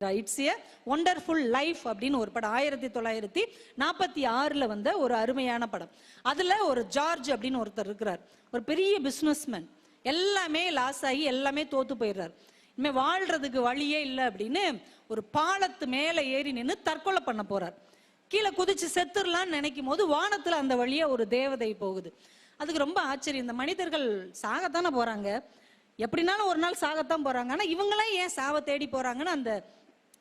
It's A wonderful life அப்படின்னு ஒரு படம் 1946 வந்த ஒரு அருமையான படம். அதுல ஒரு ஜார்ஜ் அப்படின்னு ஒருத்தர் இருக்கிறார், ஒரு பெரிய பிசினஸ்மேன். எல்லாமே லாஸ் ஆகி எல்லாமே தோத்து போயிடுறாரு. இனிமே வாழ்றதுக்கு வழியே இல்லை அப்படின்னு ஒரு பாலத்து மேல ஏறி நின்று தற்கொலை பண்ண போறார். கீழே குதிச்சு செத்துடலான்னு நினைக்கும் போது வானத்துல அந்த வழியா ஒரு தேவதை போகுது. அதுக்கு ரொம்ப ஆச்சரியம், இந்த மனிதர்கள் சாகத்தானே போறாங்க, எப்படினாலும் ஒரு நாள் சாகத்தான் போறாங்க, ஆனா இவங்களாம் ஏன் சாவை தேடி போறாங்கன்னு அந்த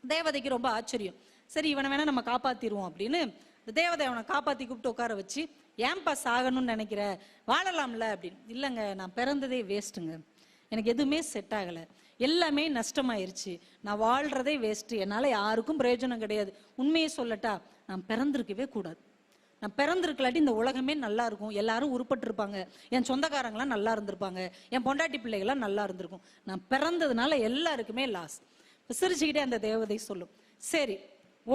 தேவதைக்கு ரொம்ப ஆச்சரியம். சரி, இவனை வேணா நம்ம காப்பாத்திடுவோம் அப்படின்னு தேவதை அவனை காப்பாத்தி கூப்பிட்டு உட்கார வச்சு, ஏன்பா சாகணும்னு நினைக்கிற, வாழலாம்ல அப்படின்னு. இல்லைங்க, நான் பிறந்ததே வேஸ்ட்டுங்க, எனக்கு எதுவுமே செட் ஆகலை, எல்லாமே நஷ்டமாயிருச்சு, நான் வாழ்றதே வேஸ்ட், என்னால் யாருக்கும் பிரயோஜனம் கிடையாது. உண்மையை சொல்லட்டா, நான் பிறந்திருக்கவே கூடாது, நான் பிறந்திருக்கலாட்டி இந்த உலகமே நல்லா இருக்கும், எல்லாரும் உருப்பட்டு இருப்பாங்க, என் சொந்தக்காரங்களாம் நல்லா இருந்திருப்பாங்க, என் பொண்டாட்டி பிள்ளைகள்லாம் நல்லா இருந்திருக்கும், நான் பிறந்ததுனால எல்லாருக்குமே லாஸ். சிரிச்சுக்கிட்டே அந்த தேவதை சொல்லும், சரி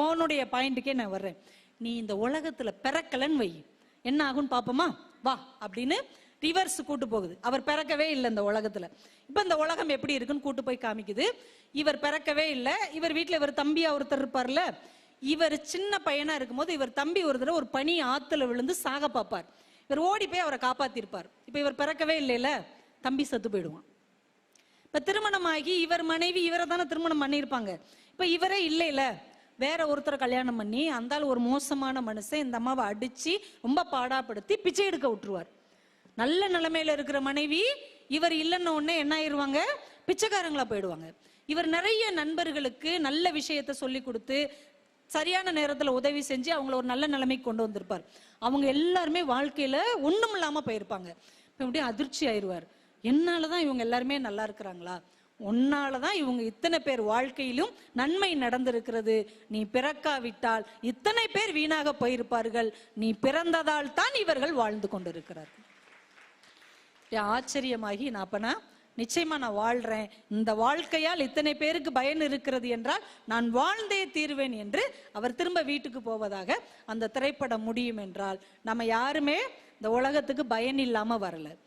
உன்னுடைய பாயிண்ட்டுக்கே நான் வர்றேன், நீ இந்த உலகத்துல பிறக்கலன்னு வை, என்ன ஆகும்னு பாப்போமா, வா அப்படின்னு ரிவர்ஸ் கூட்டு போகுது. அவர் பிறக்கவே இல்லை இந்த உலகத்துல, இப்ப இந்த உலகம் எப்படி இருக்குன்னு கூட்டு போய் காமிக்குது. இவர் பிறக்கவே இல்லை, இவர் வீட்டுல இவர் தம்பியா ஒருத்தர் இருப்பார்ல, இவர் சின்ன பையனா இருக்கும்போது இவர் தம்பி ஒரு தடவை ஒரு பனி ஆத்துல விழுந்து சாக பார்ப்பார், இவர் ஓடி போய் அவரை காப்பாத்திருப்பார். இப்ப இவர் பிறக்கவே இல்லைல்ல, தம்பி செத்து போயிடுவான். இப்ப திருமணமாகி இவர் மனைவி இவரை தானே திருமணம் பண்ணியிருப்பாங்க, இப்ப இவரே இல்லைல்ல, வேற ஒருத்தரை கல்யாணம் பண்ணி அந்த ஒரு மோசமான மனுஷன் இந்த அம்மாவை அடிச்சு ரொம்ப பாடாப்படுத்தி பிச்சை எடுக்க விட்டுருவார். நல்ல நிலைமையில இருக்கிற மனைவி இவர் இல்லைன்னு உடனே என்ன ஆயிடுவாங்க, பிச்சைக்காரங்களா போயிடுவாங்க. இவர் நிறைய நண்பர்களுக்கு நல்ல விஷயத்த சொல்லி கொடுத்து சரியான நேரத்துல உதவி செஞ்சு அவங்கள ஒரு நல்ல நிலைமைக்கு கொண்டு வந்திருப்பார். அவங்க எல்லாருமே வாழ்க்கையில ஒண்ணும் இல்லாம போயிருப்பாங்க. இப்படியே அதிர்ச்சி ஆயிடுவார், என்னாலதான் இவங்க எல்லாருமே நல்லா இருக்கிறாங்களா, உன்னாலதான் இவங்க இத்தனை பேர் வாழ்க்கையிலும் நன்மை நடந்திருக்கிறது, நீ பிறக்காவிட்டால் இத்தனை பேர் வீணாக போயிருப்பார்கள், நீ பிறந்ததால் தான் இவர்கள் வாழ்ந்து கொண்டிருக்கிறார்கள். ஆச்சரியமாகி நான் நிச்சயமா நான் வாழ்றேன், இந்த வாழ்க்கையால் இத்தனை பேருக்கு பயன் இருக்கிறது என்றால் நான் வாழ்ந்தே தீர்வேன் என்று அவர் திரும்ப வீட்டுக்கு போவதாக அந்த திரைப்படம் முடியும். என்றால் நம்ம யாருமே இந்த உலகத்துக்கு பயன் இல்லாம வரல.